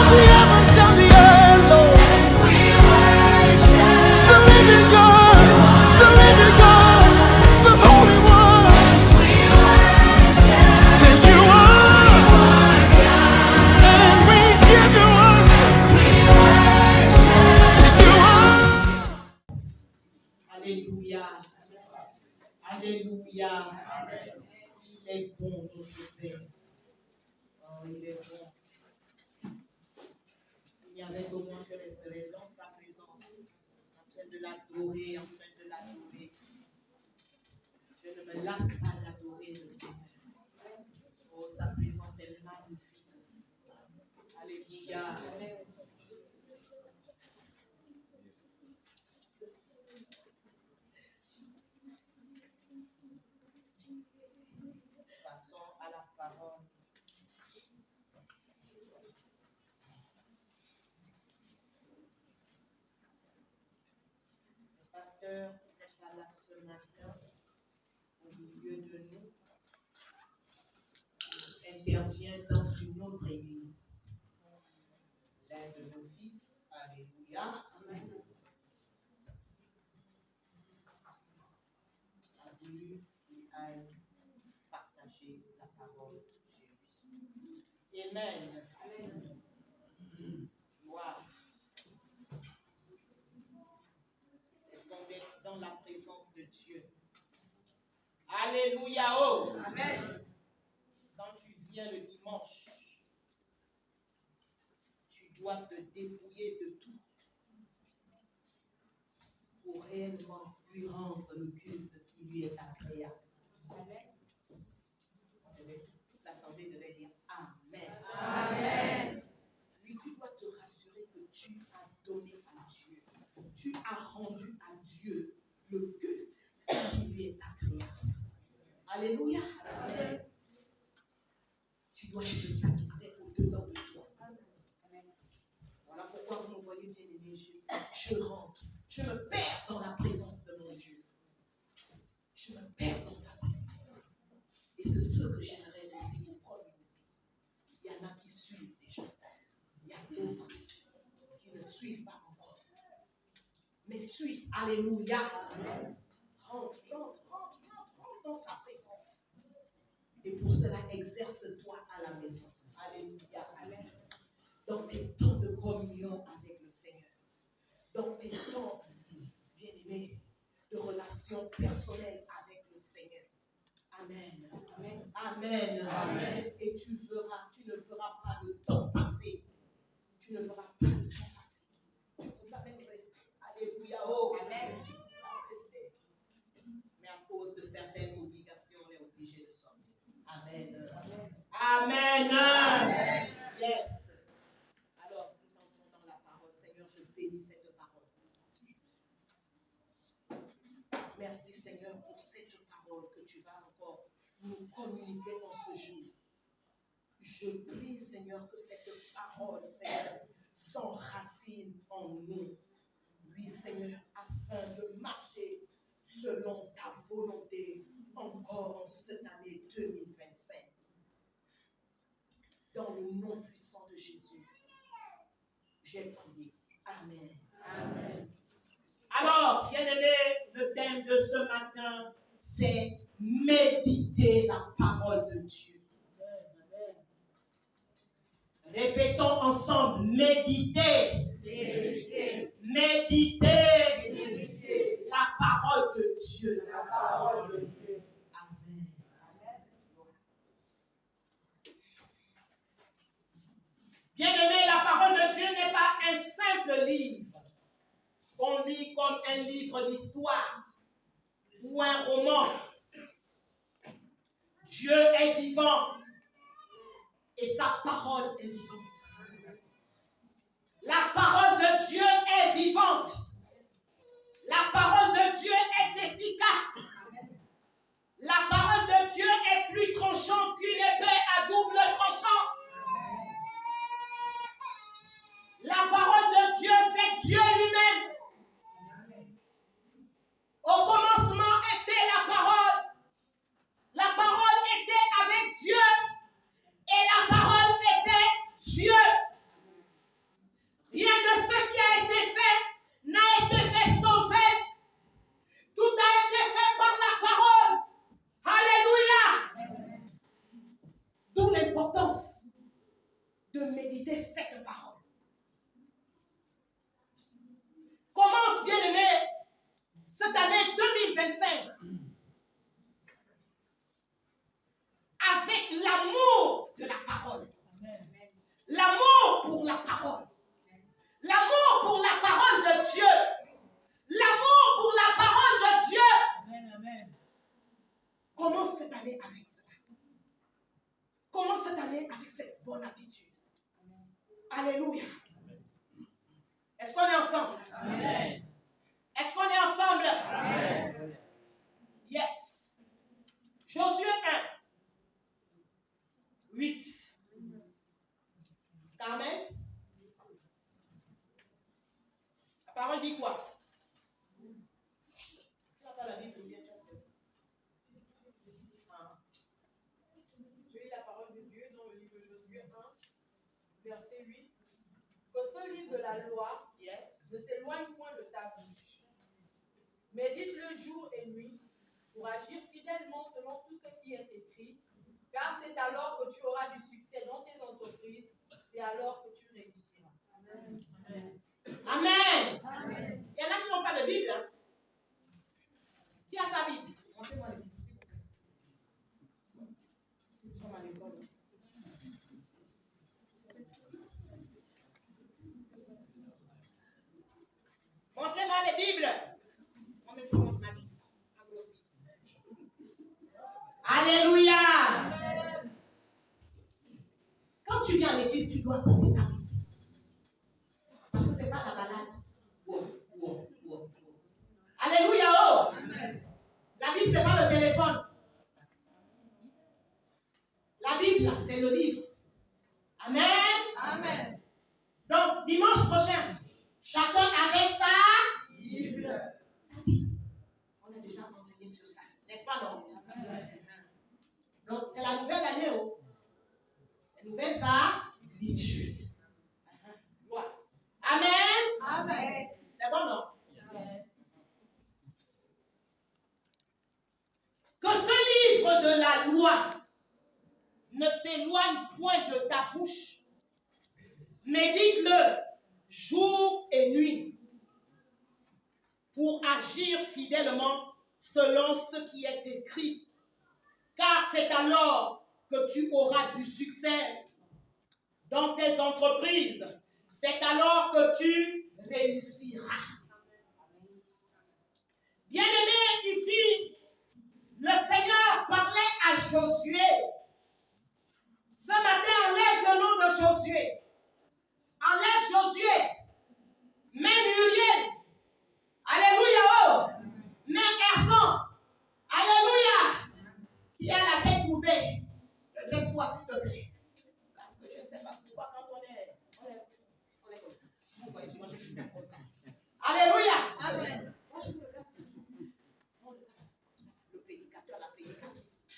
of the heavens and the earth, Lord. The living God, the living God, the Holy One. Say you are, and we give you worship. Say you are. Alléluia. Alléluia. Il est bon, notre Père. Oh, il est bon. S'il y avait au moins, je resterais dans sa présence, en train de l'adorer, en train de l'adorer. Je ne me lasse pas d'adorer le Seigneur. Oh, sa présence est magnifique. Alléluia. Passons à la parole. Le pasteur n'est pas là ce matin, au milieu de nous. Il intervient dans une autre église. L'un de nos fils, alléluia, a voulu qu'il aille partager la parole chez lui. Amen. Gloire. C'est bon d'être dans la présence de Dieu. Alléluia. Oh. Amen. Quand tu viens le dimanche, tu dois te dépouiller de tout pour réellement lui rendre le culte qui lui est agréable. Amen. Toute l'assemblée devait dire Amen. Amen. Oui, tu dois te rassurer que tu as donné à Dieu. Tu as rendu à Dieu le culte qui lui est agréable. Alléluia. Amen. Tu dois te satisfaire au-dedans de toi. Amen. Voilà pourquoi vous me voyez bien aimé. Je rentre. Je me perds dans la présence de mon Dieu. Je me perds dans sa présence. Et c'est ce que j'aimerais aussi vous communiquer. Il y en a qui suivent déjà. Il y a d'autres qui ne suivent pas encore. Mais suis. Alléluia. Amen. Rentre dans sa présence. Et pour cela, exerce-toi à la maison. Alléluia. Amen. Dans tes temps de communion avec le Seigneur. Dans tes temps, bien-aimés, de relation personnelle avec le Seigneur. Amen. Amen. Amen. Amen. Et tu ne feras pas le temps passer. Tu ne feras pas le temps passer. Tu pourras même rester. Alléluia. Oh. Amen. Tu pourras rester. Mais à cause de certaines obligations, on est obligé de sortir. Amen. Amen. Amen. Yes. Alors, nous entrons dans la parole. Seigneur, je bénis cette parole. Merci, Seigneur, pour cette parole que tu vas encore nous communiquer en ce jour. Je prie, Seigneur, que cette parole, Seigneur, s'enracine en nous. Oui, Seigneur, afin de marcher selon ta volonté encore en cette année 2025. Dans le nom puissant de Jésus, j'ai prié. Amen. Amen. Alors, bien-aimés, le thème de ce matin, c'est méditer la parole de Dieu. Répétons ensemble, méditer. Méditer. Méditer. Méditer. La parole de Dieu. La parole de Dieu. Amen. Amen. Bien-aimé, la parole de Dieu n'est pas un simple livre qu'on lit comme un livre d'histoire ou un roman. Dieu est vivant et sa parole est vivante. La parole de Dieu est vivante. La parole de Dieu est efficace. La parole de Dieu est plus tranchante qu'une épée à double tranchant. La parole de Dieu, c'est Dieu lui-même. Au commencement était la parole. La parole était avec Dieu. Et la parole était Dieu. cette parole. Commence, bien-aimé, cette année 2025 avec l'amour de la parole. L'amour pour la parole. L'amour pour la parole de Dieu. L'amour pour la parole de Dieu. Amen. Commence cette année avec cela. Commence cette année avec cette bonne attitude. Alléluia. Est-ce qu'on est ensemble? Amen. Est-ce qu'on est ensemble? Amen. Yes. Josué 1. 8. Amen. La parole dit quoi? Tu n'as pas la Bible bien, tu as fait. Je lis la parole de Dieu dans le livre de Josué 1, verset 8. Que ce livre de la loi Yes. ne s'éloigne point de ta bouche. Médite-le jour et nuit pour agir fidèlement selon tout ce qui est écrit, car c'est alors que tu auras du succès dans tes entreprises, c'est alors que tu réussiras. Amen. Amen. Amen. Il y en a qui n'ont pas de Bible. Hein? Qui a sa Bible? Montrez-moi les Bibles, s'il vous plaît. Nous sommes à l'école. Montrez-moi les Bibles. Moi-même, je montre ma Bible. Ma grosse Bible. Alléluia. Amen. Quand tu viens à l'église, tu dois porter ta Bible. Parce que ce n'est pas la balade. Wow. Alléluia. Oh. Amen. La Bible, ce n'est pas le téléphone. La Bible, c'est le livre. Amen. Amen. Donc, dimanche prochain, chacun avec sa Bible. Sa Bible. On a déjà enseigné sur ça. N'est-ce pas, non? Amen. Donc, c'est la nouvelle année. Oh. La nouvelle habitude. Voilà. Amen. Amen. C'est bon, non? Yes. Que ce livre de la loi ne s'éloigne point de ta bouche. Médite-le jour et nuit pour agir fidèlement selon ce qui est écrit. Car c'est alors que tu auras du succès dans tes entreprises. C'est alors que tu réussiras. Bien-aimé, ici, le Seigneur parlait à Josué. Ce matin, enlève le nom de Josué. Enlève Josué. Mets Muriel. Alléluia. Oh. Mets Erson. Alléluia. Qui a la tête courbée. Redresse-toi, s'il te plaît. Parce que je ne sais pas pourquoi quand on est comme ça. Pourquoi moi je suis comme ça. Alléluia. Amen. Moi je me regarde comme ça. Moi, je regarde comme ça. Le prédicateur, la prédicatrice.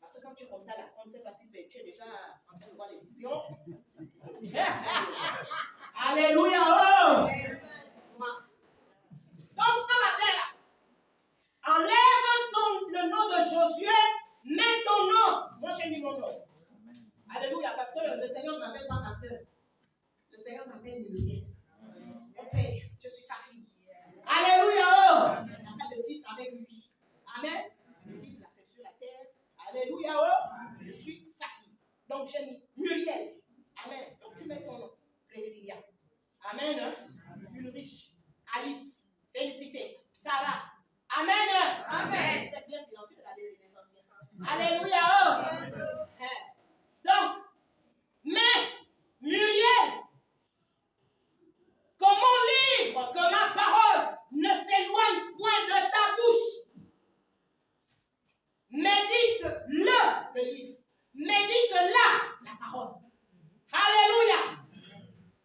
Parce que quand tu es comme ça, là, on ne sait pas si tu es déjà en train de voir les visions. Alléluia. Oh. Donc ce matin-là, enlève le nom de Josué, mets ton nom. Moi j'ai mis mon nom. Alléluia, parce que le Seigneur ne m'appelle pas pasteur. Le Seigneur m'appelle Muriel. Mon père, je suis sa fille. Alléluia. Oh. Il n'y a pas de titre avec lui. Amen. Le titre là, c'est sur la terre. Alléluia. Oh. Je suis sa fille. Donc j'ai mis Muriel. Amen. Donc tu mets ton nom. Précilia. Amen. Une riche. Alice. Félicité. Sarah. Amen. Amen. Vous êtes bien silencieux, les anciens. Alléluia. Oh. Donc, mais Muriel, que mon livre, que ma parole ne s'éloigne point de ta bouche. Médite-le livre. Médite-la, la parole. Alléluia.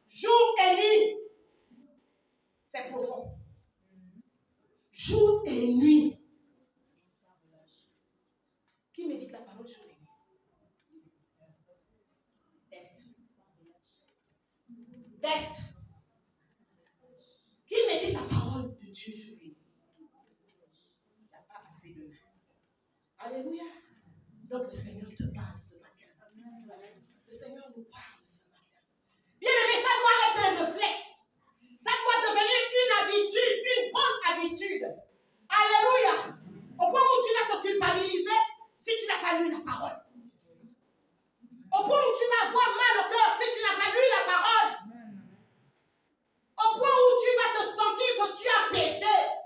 Jour et nuit. C'est profond. Jour et nuit. Qui médite la parole jour et nuit? Test. Qui médite la parole de Dieu jour et nuit? Il n'y a pas assez de mains. Alléluia. Donc le Seigneur te parle ce matin. Le Seigneur nous parle ce matin. Bien aimé,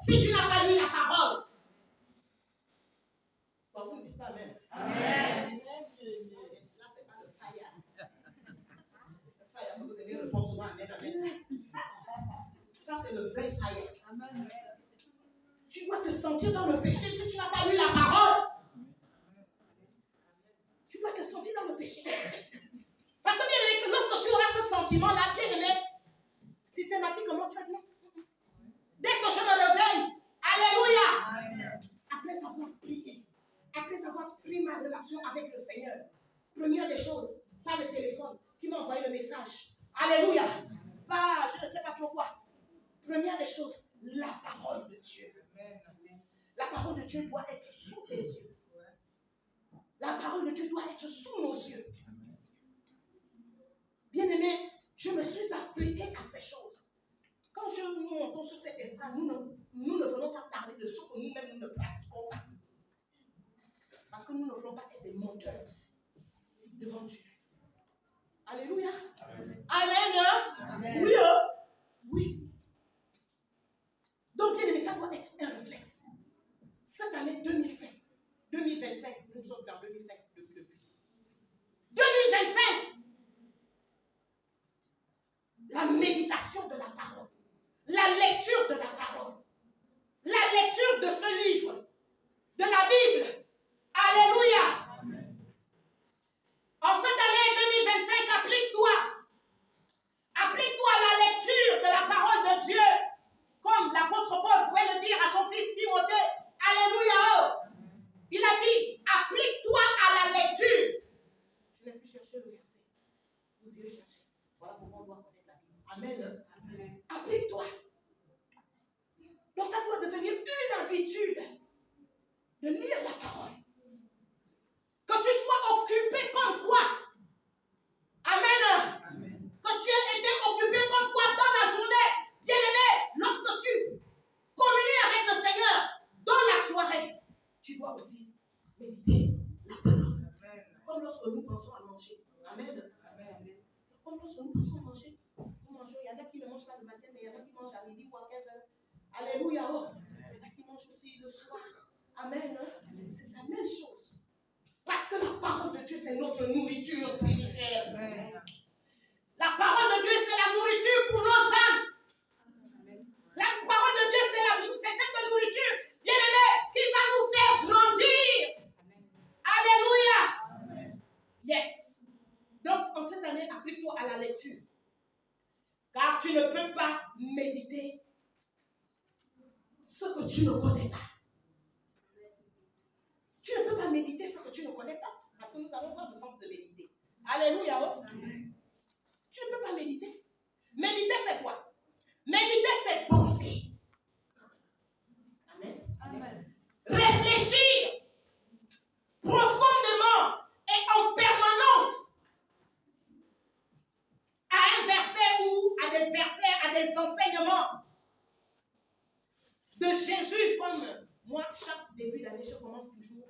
si tu n'as pas lu la parole. Bon, vous ne dites pas Amen. Amen. Là, c'est pas le fire. Le fire, vous aimez répondre souvent Amen, Amen. Ça, c'est le vrai fire. Tu dois te sentir dans le péché si tu n'as pas lu la parole. Tu dois te sentir dans le péché. Parce que bien aimé, que lorsque tu auras ce sentiment-là, bien aimé, systématiquement, tu vas dire, dès que je me réveille, alléluia, après avoir prié, après avoir pris ma relation avec le Seigneur, première des choses, pas le téléphone qui m'a envoyé le message, alléluia, pas je ne sais pas trop quoi. Première des choses, la parole de Dieu. La parole de Dieu doit être sous tes yeux. La parole de Dieu doit être sous nos yeux. Bien-aimé, je me suis appliquée à ces choses. Quand nous montons sur cette estrade, nous ne venons pas parler de ce que nous-mêmes nous ne pratiquons pas. Parce que nous ne voulons pas être des menteurs devant Dieu. Alléluia. Amen. Amen. Amen. Oui, oui. Donc, bien aimé, ça doit être un réflexe. Cette année 2025, nous sommes dans 2005 depuis. 2025, la méditation de la parole, la lecture de la parole, la lecture de ce livre, de la Bible. Alléluia. Amen. En cette année 2025, applique-toi à la lecture de la parole de Dieu, comme l'apôtre Paul pouvait le dire à son fils Timothée. Alléluia. Il a dit, applique-toi à la lecture. Je n'ai plus cherché le verset. Vous irez chercher. Voilà pourquoi on doit connaître la Bible. Amen. Amen. Applique-toi. Donc ça doit devenir une habitude de lire la parole. Que tu sois occupé comme quoi. Amen. Amen. Que tu aies été occupé comme quoi dans la journée. Bien aimé, lorsque tu communies avec le Seigneur dans la soirée, tu dois aussi méditer la parole. Amen. Comme lorsque nous pensons à manger. Amen. Amen. Comme lorsque nous pensons à manger. Nous mangeons, il y en a qui ne mangent pas le matin, mais il y en a qui mangent à midi ou à 15h. Alléluia. Oh. Il y en a qui mangent aussi le soir. Amen. Amen. C'est la même chose. Parce que la parole de Dieu, c'est notre nourriture spirituelle. Amen. La parole de Dieu, c'est la nourriture pour nos âmes. La parole de Dieu, c'est cette nourriture, bien aimée, qui va nous faire grandir. Alléluia. Amen. Yes. Donc, en cette année, applique-toi à la lecture. Car tu ne peux pas méditer ce que tu ne connais pas. Tu ne peux pas méditer ce que tu ne connais pas. Parce que nous allons voir le sens de méditer. Alléluia. Oh. Amen. Tu ne peux pas méditer. Méditer, c'est quoi? Méditer, c'est penser. Amen. Amen. Réfléchir profondément et en permanence à un verset ou à des versets, à des enseignements de Jésus. Comme moi, chaque début d'année, je commence toujours.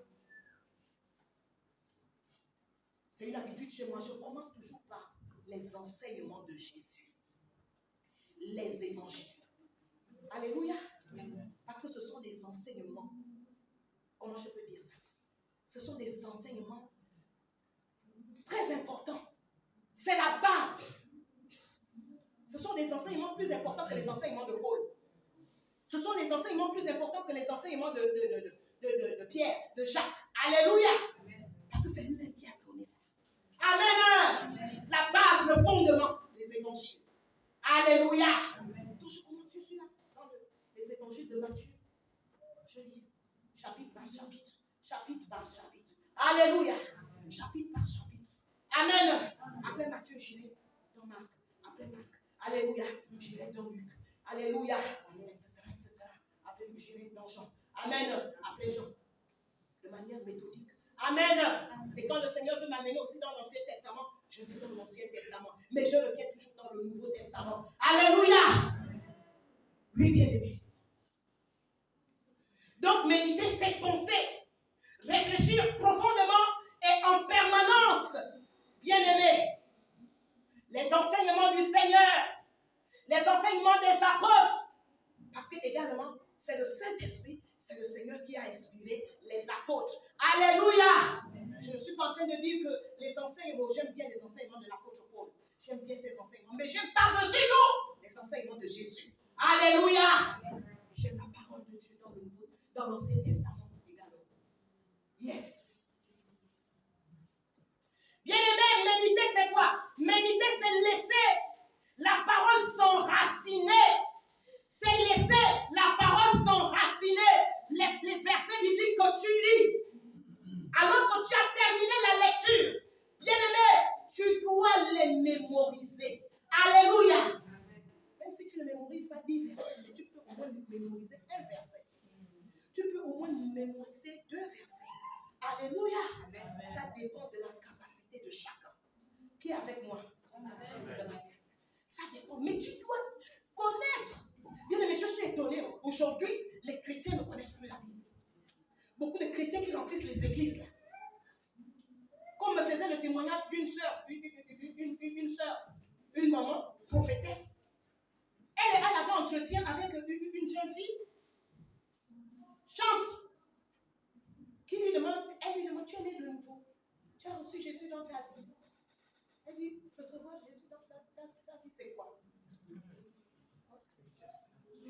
C'est une habitude chez moi. Je commence toujours par les enseignements de Jésus. Les évangiles. Alléluia. Parce que ce sont des enseignements. Comment je peux dire ça? Ce sont des enseignements très importants. C'est la base. Ce sont des enseignements plus importants que les enseignements de Paul. Ce sont des enseignements plus importants que les enseignements de Pierre, de Jacques. Alléluia. Parce que c'est lui-même qui a donné ça. Amen. Amen. La base, le fondement des évangiles. Alléluia. Amen. Donc je commence, je suis là, dans les évangiles de Matthieu. Je lis chapitre par chapitre, chapitre par chapitre. Alléluia. Amen. Chapitre par chapitre. Amen. Après Matthieu, j'irai dans Marc. Après Marc. Alléluia. J'irai dans Luc. Alléluia. Amen. Etc. Après Luc, j'irai dans Jean. Amen. Après Jean. De manière méthodique. Amen. Et quand le Seigneur veut m'amener aussi dans l'Ancien Testament, je vais dans l'Ancien Testament. Mais je reviens toujours dans le Nouveau Testament. Alléluia. Oui, bien aimé. Donc, méditer, c'est penser. Réfléchir profondément et en permanence. Bien aimé. Les enseignements du Seigneur. Les enseignements des apôtres. Parce que également, C'est le Saint-Esprit, c'est le Seigneur qui a inspiré les apôtres. Alléluia! Je ne suis pas en train de dire que les enseignements, j'aime bien les enseignements de l'apôtre Paul. J'aime bien ces enseignements, mais j'aime par-dessus tout les enseignements de Jésus. Alléluia! J'aime la parole de Dieu dans l'Ancien Testament également. Yes. Bien-aimé, méditer c'est quoi? Méditer c'est laisser la parole s'enraciner. C'est laisser la parole s'enraciner. Les versets bibliques que tu lis, alors que tu as terminé la lecture, bien-aimé, tu dois les mémoriser. Alléluia. Même si tu ne mémorises pas 10 versets, mais tu peux au moins mémoriser un verset. Tu peux au moins mémoriser 2 versets. Alléluia. Ça dépend de la capacité de chacun. Qui est avec moi? Ce matin. Ça dépend. Mais tu dois connaître. Bien aimé, je suis étonné. Aujourd'hui, les chrétiens ne connaissent plus la Bible. Beaucoup de chrétiens qui remplissent les églises. Comme me faisait le témoignage d'une sœur, une maman, prophétesse. Elle avait entretien avec une jeune fille. Chante. Elle lui demande, tu es né de nouveau. Tu as reçu Jésus dans ta vie. Elle dit, recevoir Jésus dans sa vie, c'est quoi?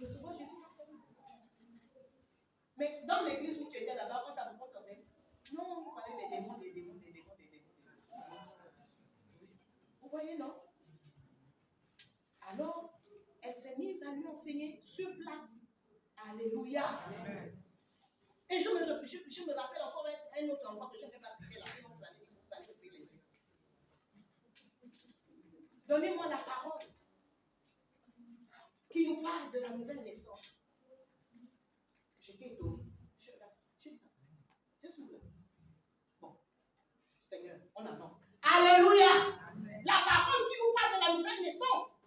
Recevoir Jésus dans sa vie, c'est quoi? Mais dans l'église où tu étais là-bas, on t'a enseigné. Non, on parlait des démons. Vous voyez, non? Alors, elle s'est mise à lui enseigner sur place. Alléluia. Amen. Et je me rappelle encore un autre endroit que je ne vais pas citer là, sinon vous allez ouvrir les yeux. Donnez-moi la parole qui nous parle de la nouvelle naissance. J'étais étonné. Je suis là. Bon, Seigneur, on avance. Alléluia. Amen. La parole qui nous parle de la nouvelle naissance.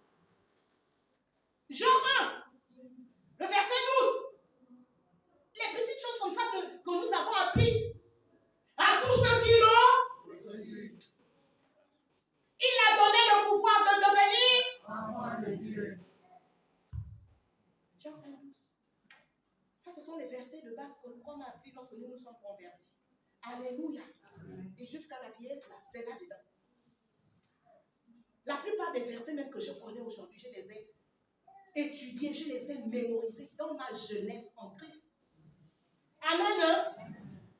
Jean 1, le verset 12. Les petites choses comme ça que nous avons appris à tous ceux qui l'ont. Il a donné le pouvoir de devenir enfant de Dieu. Jean 1, 12. Ça, ce sont les versets de base qu'on a appris lorsque nous nous sommes convertis. Alléluia. Amen. Et jusqu'à la vieillesse, là, c'est là-dedans. La plupart des versets même que je connais aujourd'hui, je les ai étudiés, je les ai mémorisés dans ma jeunesse en Christ. Amen.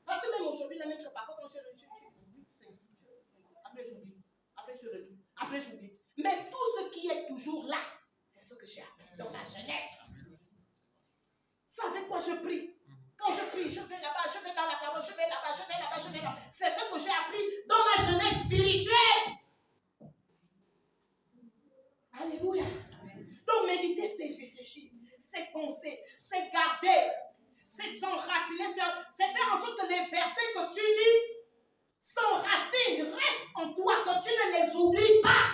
Parce que même aujourd'hui, là, même que parfois quand après j'oublie. Mais tout ce qui est toujours là, c'est ce que j'ai appris dans ma jeunesse. C'est avec quoi je prie. Quand je prie, je vais là-bas, je vais dans la parole, je vais là-bas, je vais là-bas, je vais là-bas. C'est ce que j'ai appris dans ma jeunesse spirituelle. Alléluia. Donc méditer, c'est réfléchir, c'est penser, c'est garder, c'est s'enraciner, c'est faire en sorte que les versets que tu lis s'enracinent, restent en toi, que tu ne les oublies pas.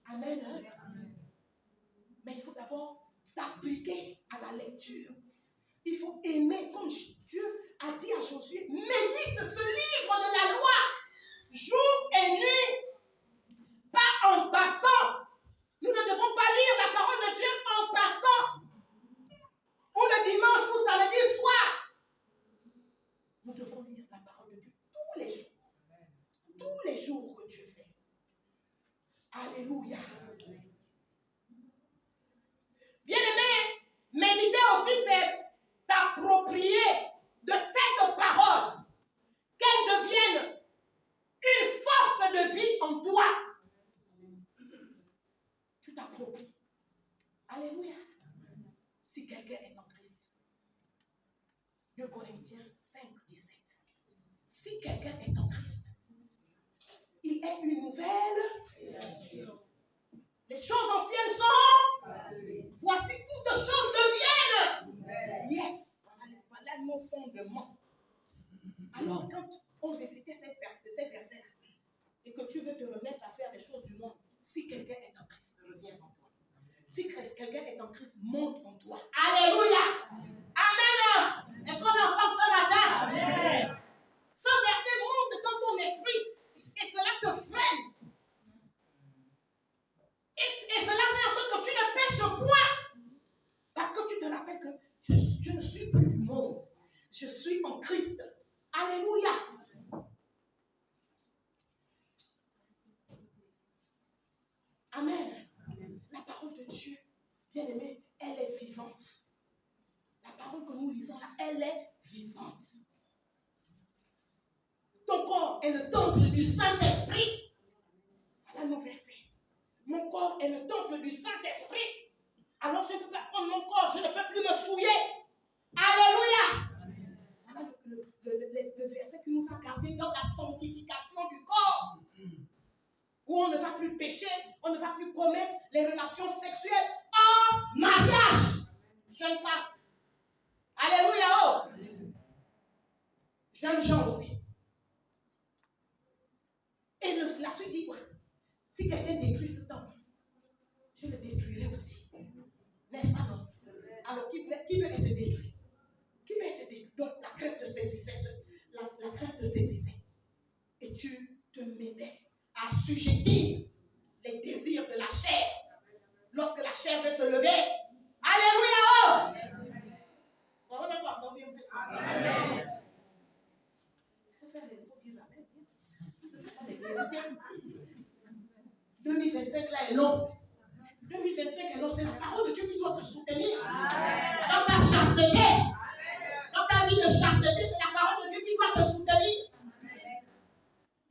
Amen. Amen. Mais il faut d'abord t'appliquer à la lecture. Il faut aimer, comme Dieu a dit à Josué, médite ce livre de la loi, jour et nuit, pas en passant. Nous ne devons pas lire la parole de Dieu en passant, ou le dimanche ou samedi soir. Nous devons lire la parole de Dieu tous les jours. Tous les jours que Dieu fait. Alléluia. Bien-aimé, méditer aussi, c'est t'approprier de cette parole, qu'elle devienne une force de vie en toi. Tu t'appropries. Alléluia. Si quelqu'un est en Christ. 2 Corinthiens 5, 17. Si quelqu'un est en Christ, il est une nouvelle création. Les choses anciennes sont passées. Voici toutes choses deviennent. Yes. Voilà nos fondements. Alors, quand on récitait ces versets-là, et que tu veux te remettre à faire les choses du monde, si quelqu'un est en Christ, reviens en toi. Si quelqu'un est en Christ, monte en toi. Alléluia. Amen. Est-ce qu'on est ensemble ce matin? Amen. Ce verset monte dans ton esprit et cela te freine. Et cela fait en sorte que tu ne pêches point. Parce que tu te rappelles que Je suis en Christ. Alléluia. Amen. La parole de Dieu, bien aimé, elle est vivante. La parole que nous lisons là, elle est vivante. Ton corps est le temple du Saint-Esprit. Voilà nos versets. Mon corps est le temple du Saint-Esprit. Alors je ne peux pas prendre mon corps, je ne peux plus me souiller. Alléluia. Voilà le verset qui nous a gardé dans la sanctification du corps. Où on ne va plus pécher, on ne va plus commettre les relations sexuelles en mariage. Jeune femme. Alléluia. Oh. Jeunes gens aussi. Et la suite dit quoi? Si quelqu'un détruit ce temple, je le détruirai aussi. N'est-ce pas, non? Alors, qui veut être détruit? Qui veut être détruit? Donc, la crainte te saisissait. La crainte te saisissait. Et tu te mettais à assujettir les désirs de la chair. Lorsque la chair veut se lever. Alléluia! Oh! On est ensemble, bien. Amen. Il faut faire les faux dire amen. C'est ça la vérité. 2025 là est long. 2025 est long. C'est la parole de Dieu qui doit te soutenir. Dans ta chasteté. Dans ta vie de chasteté, c'est la parole de Dieu qui doit te soutenir.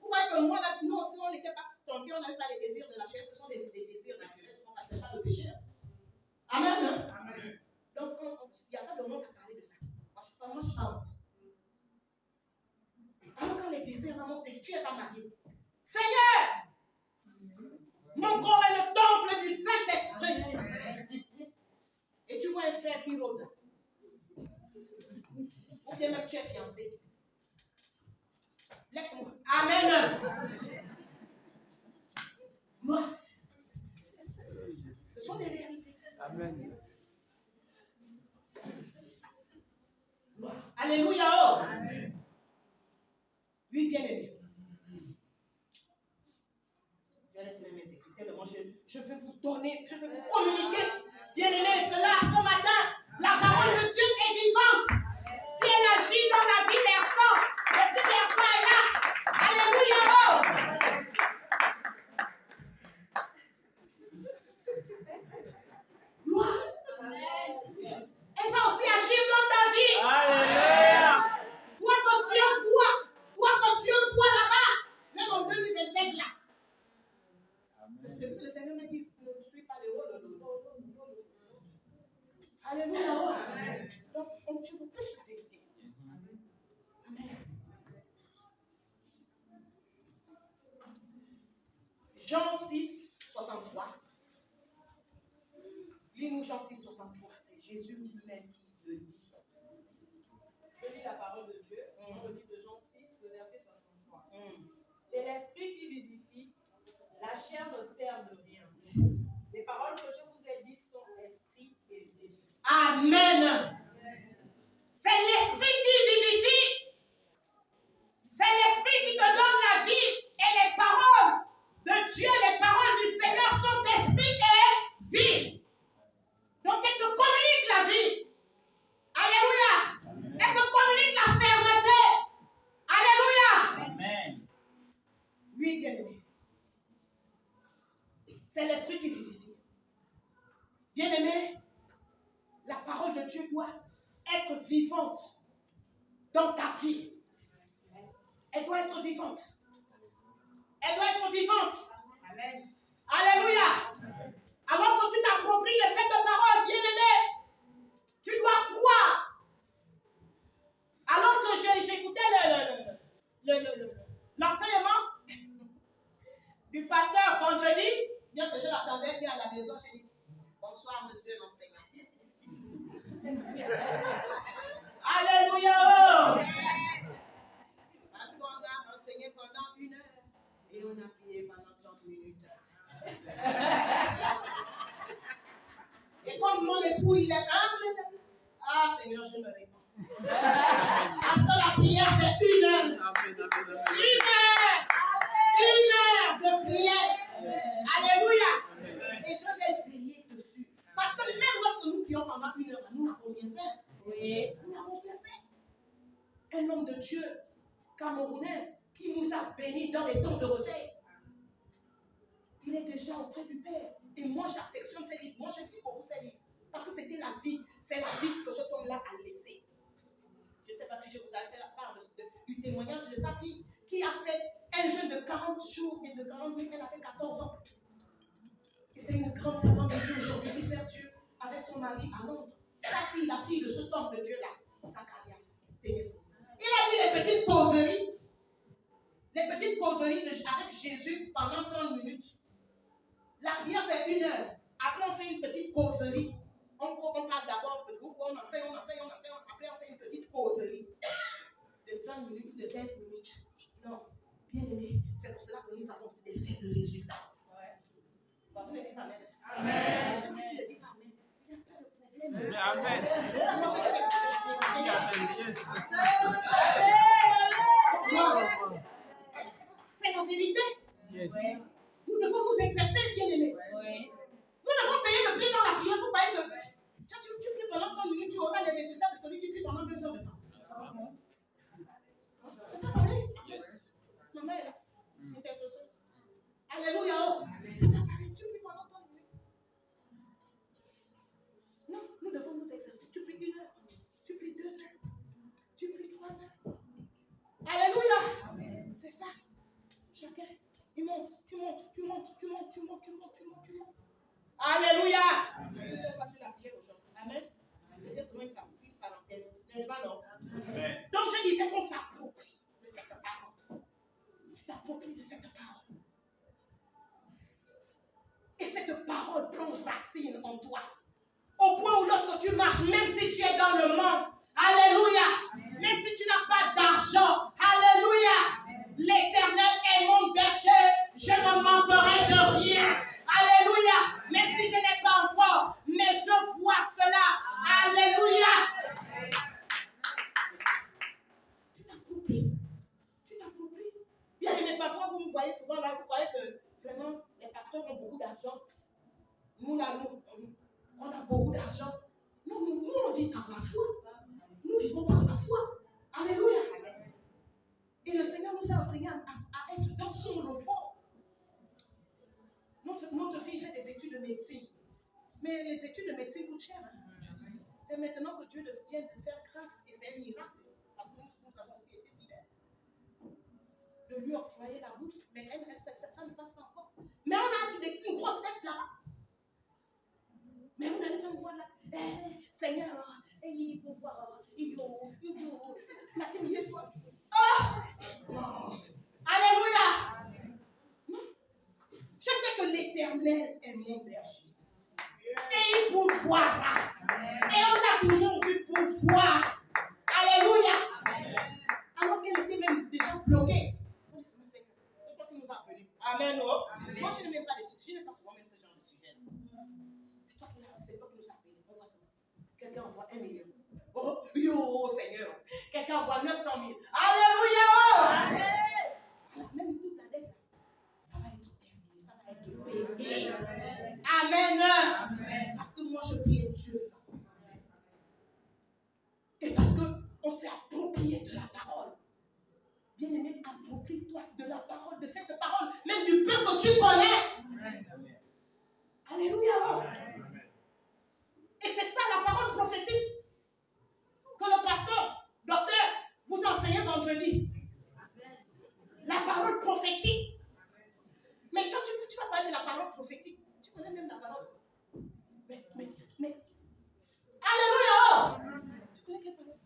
Vous voyez que moi, là, nous aussi, on n'était pas tentés, on n'avait pas les désirs de la chair, ce sont des désirs naturels, ce n'est pas le péché. Amen. Amen. Donc, il n'y a pas de monde à parler de ça. Moi, je chante. Alors, quand les désirs vont monter, tu es pas marié. Seigneur, mon corps est le temple du Saint-Esprit. Et tu vois un frère qui rôde. Ou bien même tu es fiancé. Laisse-moi. Amen. Moi. Ce sont des réalités. Amen. Alléluia. Oh. Amen. Oui, bien aimé. Je laisse mes écrits. Tellement je veux vous donner, je veux vous communiquer, bien aimé, cela ce matin. La parole de Dieu est vivante. Si elle agit dans la vie des gens, le petit garçon est là. Alléluia. Oh. Gloire. Elle va aussi agir dans ta vie. Alléluia. Toi que Dieu voit là-bas, même en 2025 là. Parce que le Seigneur m'a dit, ne suis pas les rôles. Alléluia. Amen. Donc, Dieu vous prêche la vérité. Amen. Jean 6, 63. Lis-nous Jean 6, 63. C'est Jésus lui-même qui le dit. Je lis la parole de Dieu dans le livre de Jean 6, le verset 63. C'est l'esprit qui vivifie, la chair ne sert de rien. Yes. Les paroles que je vous ai dites sont esprit et vie. Amen. C'est l'esprit qui vivifie. C'est l'esprit qui te donne la vie. Et les paroles de Dieu, les paroles du Seigneur sont esprit et vie. Donc, elle te communique la vie. Alléluia. Elle te communique la fermeté. Alléluia. Amen. Oui, bien aimé. C'est l'esprit qui vivifie. Bien aimé, la parole de Dieu doit être vivante dans ta vie. Elle doit être vivante. Elle doit être vivante. Amen. Alléluia. Alors que tu t'appropries de cette parole, bien aimé, tu dois croire. Alors que j'écoutais l'enseignement du pasteur vendredi, bien que je l'attendais bien à la maison, j'ai dit bonsoir monsieur l'enseignant. Alléluia. Parce qu'on a enseigné pendant 1 heure et on a prié pendant 30 minutes. Et comme mon époux il est humble, ah Seigneur, je me réponds. Parce que la prière c'est 1 heure. 1 heure de prière. Alléluia. Et je vais veiller dessus. Parce que même lorsque nous prions pendant 1 heure, nous n'avons rien fait. Oui. Nous n'avons rien fait. un homme de Dieu camerounais qui nous a bénis dans les temps de réveil. Il est déjà auprès du Père. Et moi, j'affectionne ses livres. Moi, je lis beaucoup ses livres. Parce que c'était la vie. C'est la vie que cet homme-là a laissée. Je ne sais pas si je vous ai fait la part du témoignage de sa fille qui a fait un jeûne de 40 jours et de 40 nuits. Elle avait 14 ans. Et c'est une grande servante de Dieu aujourd'hui qui sert Dieu avec son mari à Londres. Sa fille, la fille de cet homme de Dieu-là, Zacharias, tenez-vous. Il a dit les petites causeries avec Jésus pendant 30 minutes. La prière, c'est 1 heure. Après, on fait une petite causerie. On parle d'abord, on enseigne. Après, on fait une petite causerie de 30 minutes, de 15 minutes. Non, bien aimé, c'est pour cela que nous avons aussi des faits de résultats. Vous ne dites pas amen. Amen. Même si tu ne dis pas amen, il n'y a pas de problème. Amen. Moi, je sais que c'est la vérité. Yes. Wow. C'est la vérité. Yes. Nous devons nous exercer, bien aimé. Nous devons payer le prix dans la prière pour payer le prix. Tu pries pendant 30 minutes, tu auras les résultats de celui qui prie pendant 2 heures de temps. C'est pas pareil. Yes. Maman est là. Intercesseuse. Alléluia. C'est pas pareil. Tu pries pendant 30 minutes. Non, nous devons nous exercer. Tu pries 1 heure. Tu pries 2 heures. Tu pries 3 heures. Alléluia. C'est ça. Chacun, il monte. Tu montes. Alléluia. Nous sommes passés la prière aujourd'hui. Amen. C'était seulement une parenthèse. N'est-ce pas, non? Amen. Donc je disais qu'on s'approprie de cette parole. Tu t'appropries de cette parole. Et cette parole prend racine en toi. Au point où lorsque tu marches, même si tu es dans le manque, alléluia, même si tu n'as pas d'argent, alléluia, l'Éternel est mon berger, je ne manquerai de rien. Alléluia, même si je n'ai pas encore, mais je vois cela. Alléluia. Tu t'appropries. Bien aimé, parfois vous me voyez souvent là, vous croyez que vraiment les pasteurs ont beaucoup d'argent. Nous là, on a beaucoup d'argent. Nous, on vit par la foi. Nous vivons par la foi. Alléluia. Et le Seigneur nous a enseigné à être dans son repos. Notre fille fait des études de médecine. Mais les études de médecine coûtent cher. Hein? C'est maintenant que Dieu vient de faire grâce. Et c'est un miracle. Parce que nous avons aussi été fidèles. De lui octroyer la bourse. Mais ça ne passe pas encore. Mais on a une grosse dette là-bas. Mais vous n'allez pas me voir là. Seigneur, il faut voir. La télé soit. Oh! Alléluia! Je sais que l'Éternel est mon berger. Et il pourvoira. Et on l'a toujours vu pourvoir. Alléluia! Alors qu'elle était même déjà bloquée. On dit, c'est toi qui nous as appelés. Amen. Oh. Moi, je n'aime pas les sujets. Je n'aime pas souvent même ce genre de sujet. C'est toi qui nous as appelés. On voit ça. Quelqu'un envoie 1 million. Oh, yo, Seigneur. Quelqu'un envoie 900 000. Alléluia. Oh. Alors, même toute la dette, ça va être terminé. Ça va être payé. Amen. Parce que moi, je prie Dieu. Et parce qu'on s'est approprié de la parole. Bien-aimé, approprie-toi de la parole, de cette parole, même du peu que tu connais. Alléluia. Et c'est ça la parole prophétique que le pasteur, docteur, vous enseignez vendredi. La parole prophétique. Mais quand tu vas parler de la parole prophétique, tu connais même la parole. Mais alléluia. Tu connais quelle parole?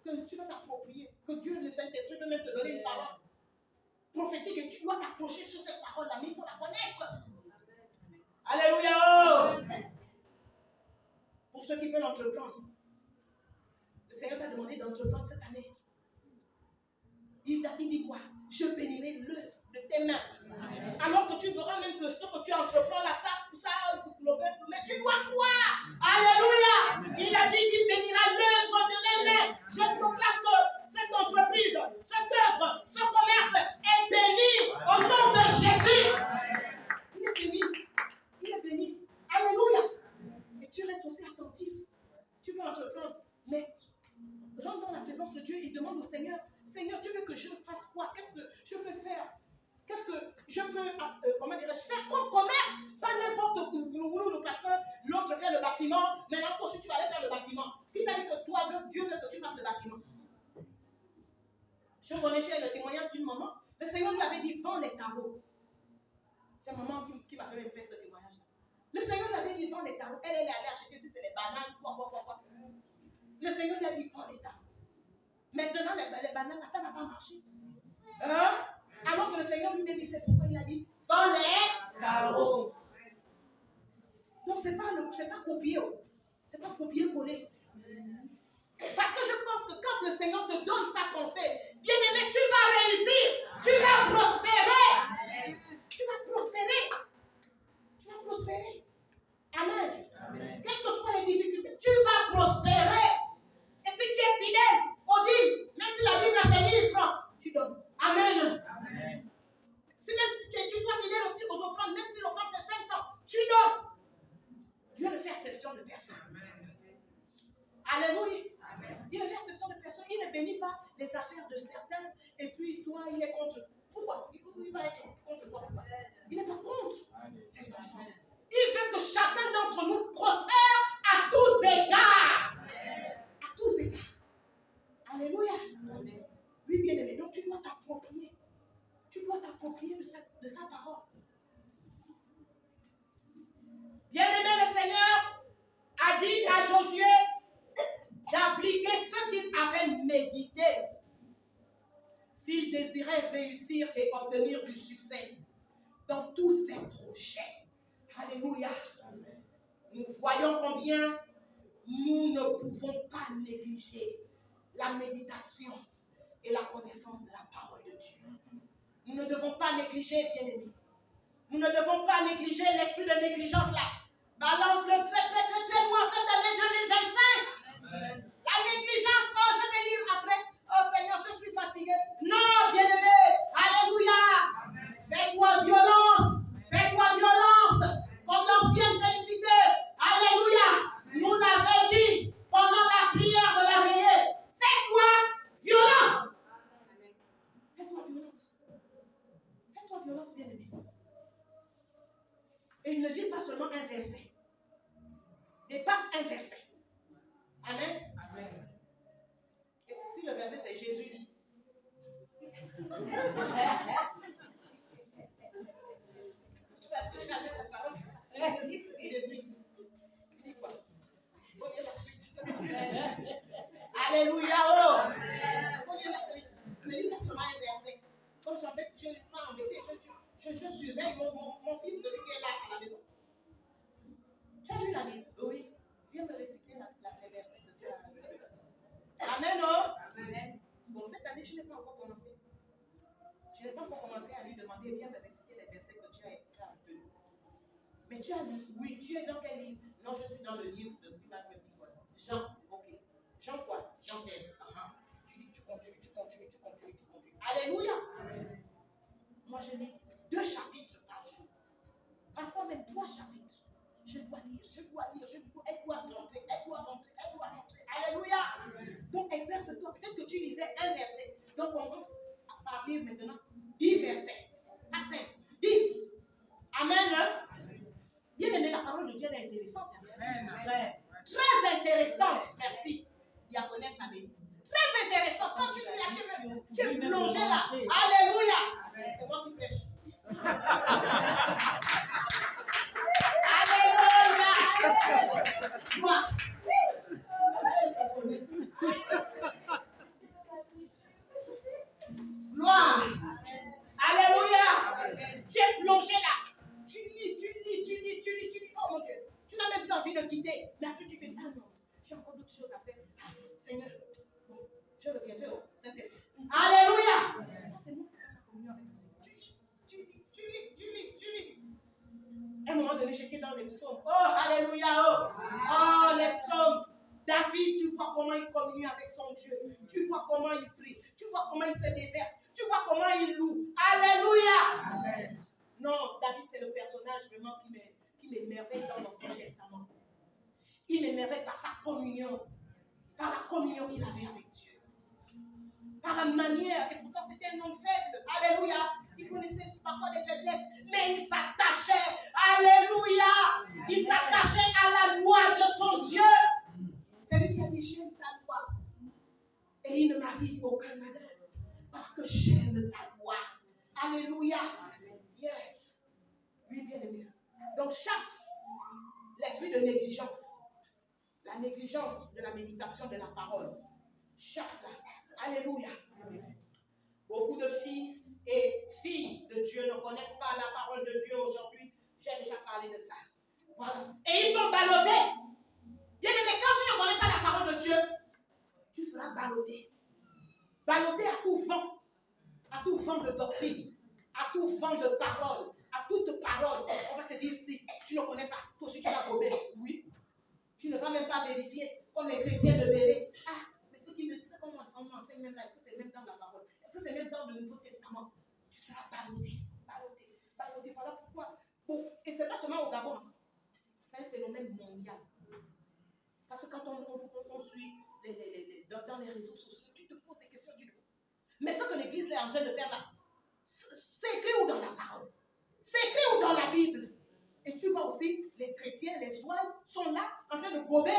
Que tu vas t'approprier, que Dieu, le Saint-Esprit, peut même te donner une parole prophétique et tu dois t'accrocher sur cette parole-là, mais il faut la connaître. Alléluia. Pour ceux qui veulent entreprendre, le Seigneur t'a demandé d'entreprendre cette année. Il dit quoi? Je bénirai l'œuvre de tes mains. Amen. Alors que tu verras même que ce que tu entreprends là, mais tu dois croire. Alléluia. Amen. Il a dit qu'il bénira l'œuvre de mes mains. Je proclame que cette entreprise, cette œuvre, ce commerce est béni au nom de Jésus. Il est béni. Il est béni. Alléluia. Et tu restes aussi attentif. Tu veux entreprendre, mais rentre dans la présence de Dieu et demande au Seigneur bâtiment. Maintenant, toi aussi, tu vas aller faire le bâtiment. Qui t'a dit que toi, Dieu veut que tu fasses le bâtiment? Je connaissais le témoignage d'une maman. Le Seigneur lui avait dit, vends les carreaux. C'est maman qui m'avait même fait ce témoignage. Le Seigneur lui avait dit, vends les carreaux. Elle est allée acheter si c'est les bananes, quoi. Le Seigneur lui a dit, vends les carreaux. Maintenant, les bananes, ça n'a pas marché. Alors que le Seigneur lui a dit, c'est pourquoi il a dit, vends les carreaux. Donc, c'est pas copier. C'est pas copier-coller. Parce que je pense que quand le Seigneur te donne sa pensée, bien-aimé, tu vas réussir. Tu vas prospérer. Tu vas prospérer. Tu vas prospérer. Amen. Amen. Quelles que soient les difficultés, tu vas prospérer. Et si tu es fidèle au dîme, même si la dîme c'est 1000 francs, tu donnes. Amen. Amen. Si même si tu sois fidèle aussi aux offrandes, même si l'offrande c'est 500, tu donnes. Dieu ne fait exception de personne. Alléluia. Amen. Il ne fait exception de personne. Il ne bénit pas les affaires de certains. Et puis toi, il est contre. Pourquoi? Il va être contre toi. Pourquoi? Il n'est pas contre ses enfants. Il veut que chacun d'entre nous prospère à tous égards. À tous égards. Alléluia. Amen. Oui, bien aimé. Donc tu dois t'approprier. Tu dois t'approprier de sa parole. Bien aimé, le Seigneur a dit à Josué d'appliquer ce qu'il avait médité s'il désirait réussir et obtenir du succès dans tous ses projets. Alléluia. Amen. Nous voyons combien nous ne pouvons pas négliger la méditation et la connaissance de la parole de Dieu. Nous ne devons pas négliger, bien-aimés. Nous ne devons pas négliger l'esprit de négligence là. Balance-le très loin cette année 2025. Amen. La négligence, oh, je vais lire après. Oh Seigneur, je suis fatigué. Non, bien-aimé. Alléluia. Amen. Fais-toi violence. Fais-toi violence. Comme l'ancienne félicité. Alléluia. Nous l'avons dit pendant la prière de la veillée. Fais-toi violence. Fais-toi violence. Fais-toi violence, bien-aimé. Et il ne dit pas seulement un verset. Dépasse un verset. Amen. Amen. Et si le verset c'est Jésus dit. Tu vas mettre la parole. Jésus dit. Il dit quoi? Il faut lire la suite. Alléluia. Oh. Il faut lire la suite. Ne lis pas seulement un verset. Comme je ne l'ai pas embêté, je surveille mon fils, celui qui est là à la maison. Tu as lu la Bible? Oui. Viens me réciter les versets que tu as lu. Amen, oh? Amen. Bon, cette année, je n'ai pas encore commencé. Je n'ai pas encore commencé à lui demander, viens me réciter les versets que tu as lu. Mais tu as lu? Oui. Tu es dans quel livre? Non, je suis dans le livre de Jean. Ok. Jean quoi? Jean 10. Tu dis, tu continues. Alléluia. Amen. Moi, je lis 2 chapitres par jour. Parfois même 3 chapitres. Je dois lire. Elle doit rentrer. Alléluia. Amen. Donc, exerce-toi. Peut-être que tu lisais un verset. Donc, on commence à lire maintenant 10 versets. Pas 5. 10. Amen. Amen. Bien aimé, la parole de Dieu est intéressante. Amen. Très intéressante. Merci. Diaconesse Amélie. Très intéressant. Quand tu lis là, tu es plongé là. Alléluia. Amen. C'est moi qui prêche. Alléluia. Gloire. Gloire. Alléluia. Tu es plongé là. Tu lis. Oh mon Dieu. Tu n'as même plus envie de quitter. Mais après tu te dis, ah non, j'ai encore d'autres choses à faire. Ah, Seigneur. Je reviendrai au Saint-Esprit. Alléluia. Ça, c'est nous qui avons la communion avec le Seigneur. Tu lis. À un moment donné, j'étais dans les psaumes. Oh, alléluia. Oh, les psaumes. David, tu vois comment il communie avec son Dieu. Tu vois comment il prie. Tu vois comment il se déverse. Tu vois comment il loue. Alléluia. Amen. Non, David, c'est le personnage vraiment qui m'émerveille dans l'Ancien Testament. Il m'émerveille par sa communion. Par la communion qu'il avait avec Dieu. Par la manière, et pourtant c'était un homme faible, alléluia, il connaissait parfois des faiblesses, mais il s'attachait, alléluia, il s'attachait à la loi de Et il ne m'arrive aucun malheur. Parce que j'aime ta voix. Alléluia. Yes. Oui, bien aimé. Donc chasse l'esprit de négligence. La négligence de la méditation de la parole. Chasse-la. Alléluia. Beaucoup de fils et filles de Dieu ne connaissent pas la parole de Dieu aujourd'hui. J'ai déjà parlé de ça. Voilà. Et ils sont ballottés. Bien aimé, quand tu ne connais pas la parole de Dieu, tu seras ballotté. Ballotté à tout vent de doctrine, à tout vent de parole, à toute parole. On va te dire si tu ne connais pas, toi aussi tu vas gober. Oui. Tu ne vas même pas vérifier comme les chrétiens de Béret. Ah, mais ce qui me dit, c'est qu'on m'enseigne même là, est-ce que c'est même dans la parole? Est-ce que c'est même dans le Nouveau Testament? Tu seras ballotté. Voilà pourquoi. Bon, et ce n'est pas seulement au Gabon. C'est un phénomène mondial. Parce que quand on suit dans les réseaux sociaux, tu te poses des questions. Mais ce que l'Église est en train de faire là, c'est écrit où dans la parole? C'est écrit où dans la Bible? Et tu vois aussi, les chrétiens, les soins sont là en train de gober